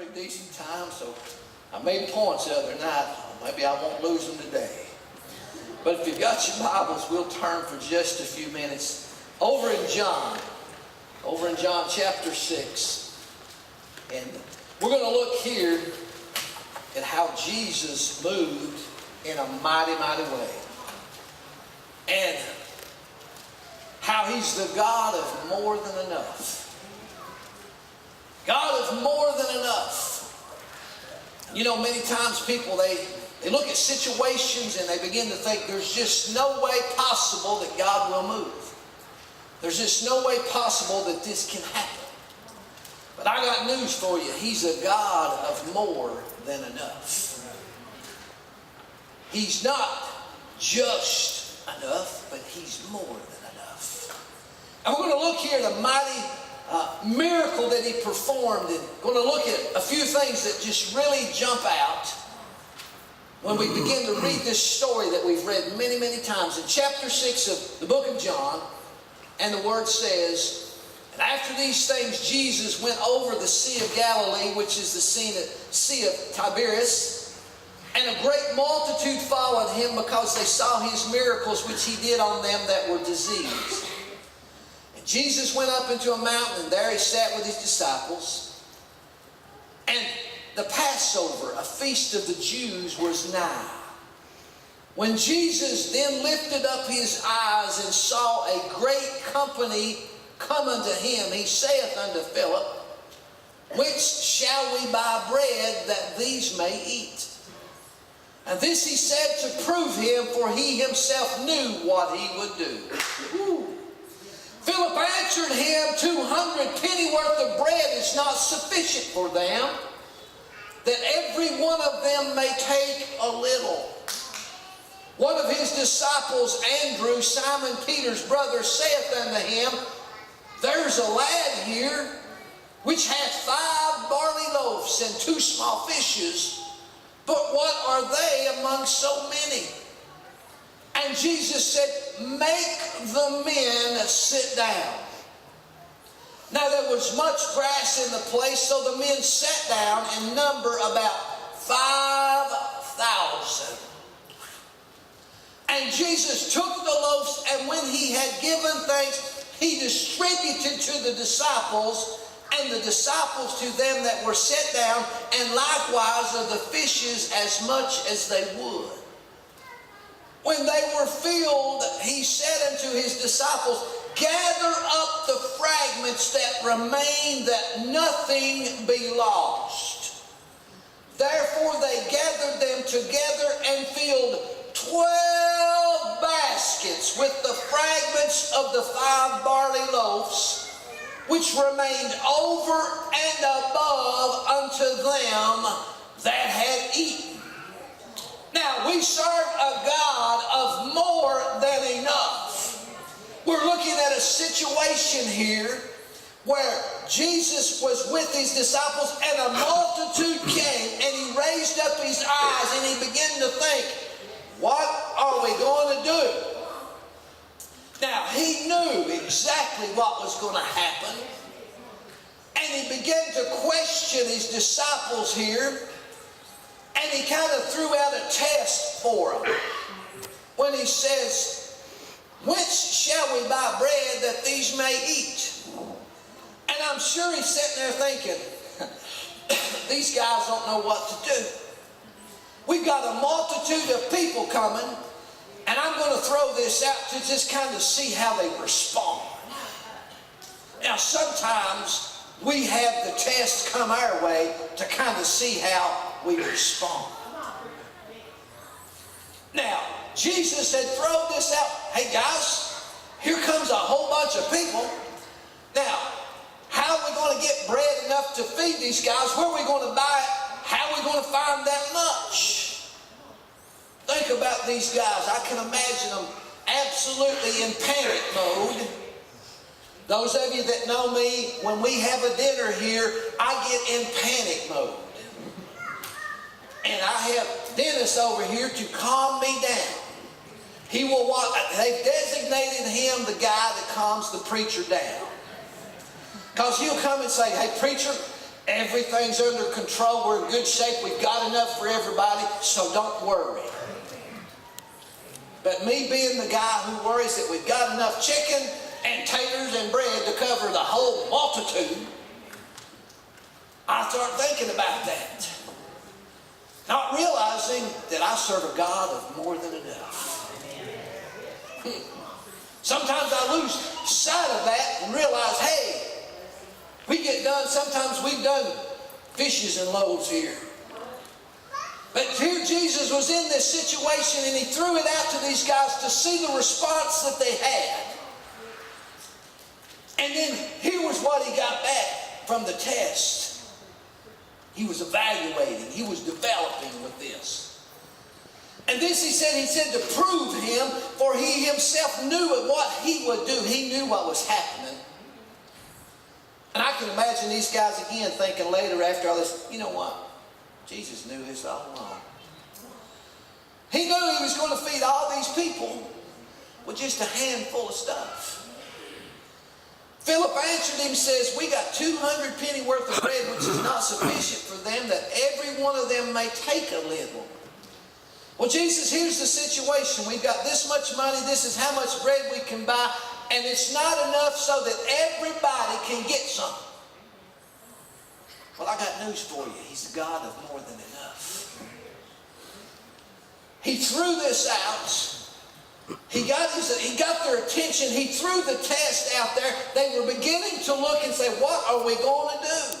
pretty decent time, so I made points the other night. Maybe I won't lose them today. But if you've got your Bibles, we'll turn for just a few minutes over in John chapter 6. And we're going to look here at how Jesus moved in a mighty, mighty way. And how He's the God of more than enough. God of more than enough. You know, many times people, they look at situations and they begin to think there's just no way possible that God will move. There's just no way possible that this can happen. But I got news for you. He's a God of more than enough. He's not just enough, but He's more than enough. And we're going to look here at a mighty miracle that He performed, and going to look at a few things that just really jump out when we begin to read this story that we've read many, many times. In chapter 6 of the book of John, and the Word says, "And after these things Jesus went over the Sea of Galilee," which is the Sea of Tiberias, "and a great multitude followed Him because they saw His miracles which He did on them that were diseased. Jesus went up into a mountain, and there He sat with His disciples. And the Passover, a feast of the Jews, was nigh. When Jesus then lifted up His eyes and saw a great company come unto Him, He saith unto Philip, Whence shall we buy bread that these may eat? And this He said to prove Him, for He Himself knew what He would do. Woo. Philip answered Him, 200 pennyworth of bread is not sufficient for them, that every one of them may take a little. One of His disciples, Andrew, Simon Peter's brother, saith unto Him, There's a lad here, which hath 5 barley loaves and 2 small fishes, but what are they among so many? And Jesus said, Make the men sit down. Now there was much grass in the place, so the men sat down in number about 5,000. And Jesus took the loaves, and when He had given thanks, He distributed to the disciples, and the disciples to them that were set down, and likewise of the fishes as much as they would. When they were filled, He said unto His disciples, Gather up the fragments that remain, that nothing be lost. Therefore they gathered them together and filled 12 baskets with the fragments of the 5 barley loaves, which remained over and above unto them that had eaten. Now, we serve a God of more than enough. We're looking at a situation here where Jesus was with His disciples and a multitude came, and He raised up His eyes and He began to think, what are we going to do? Now, He knew exactly what was going to happen, and He began to question His disciples here. And He kind of threw out a test for them when He says, Whence shall we buy bread that these may eat? And I'm sure He's sitting there thinking, these guys don't know what to do. We've got a multitude of people coming, and I'm going to throw this out to just kind of see how they respond. Now, sometimes we have the test come our way to kind of see how we respond. Now, Jesus had thrown this out. Hey guys, here comes a whole bunch of people. Now, how are we going to get bread enough to feed these guys? Where are we going to buy it? How are we going to find that much? Think about these guys. I can imagine them absolutely in panic mode. Those of you that know me, when we have a dinner here, I get in panic mode. And I have Dennis over here to calm me down. He will want, they've designated him the guy that calms the preacher down. Because he'll come and say, Hey preacher, Everything's under control. We're in good shape. We've got enough for everybody, so don't worry. But me being the guy who worries that we've got enough chicken and taters and bread to cover the whole multitude, I start thinking about that. Not realizing that I serve a God of more than enough. Sometimes I lose sight of that and realize, hey, we get done, sometimes we've done fishes and loaves here. But here Jesus was in this situation and he threw it out to these guys to see the response that they had. And then here was what he got back from the test. He was evaluating, he was developing with this. And this he said to prove him, for he himself knew what he would do. He knew what was happening. And I can imagine these guys again thinking later after all this, you know what? Jesus knew this all along. He knew he was going to feed all these people with just a handful of stuff. Philip answered him and says, we got 200 penny worth of bread, which is not sufficient for them, that every one of them may take a little. Well, Jesus, here's the situation. We've got this much money. This is how much bread we can buy. And it's not enough so that everybody can get some. Well, I got news for you. He's the God of more than enough. He threw this out. He got their attention. He threw the test out there. They were beginning to look and say, what are we going to do?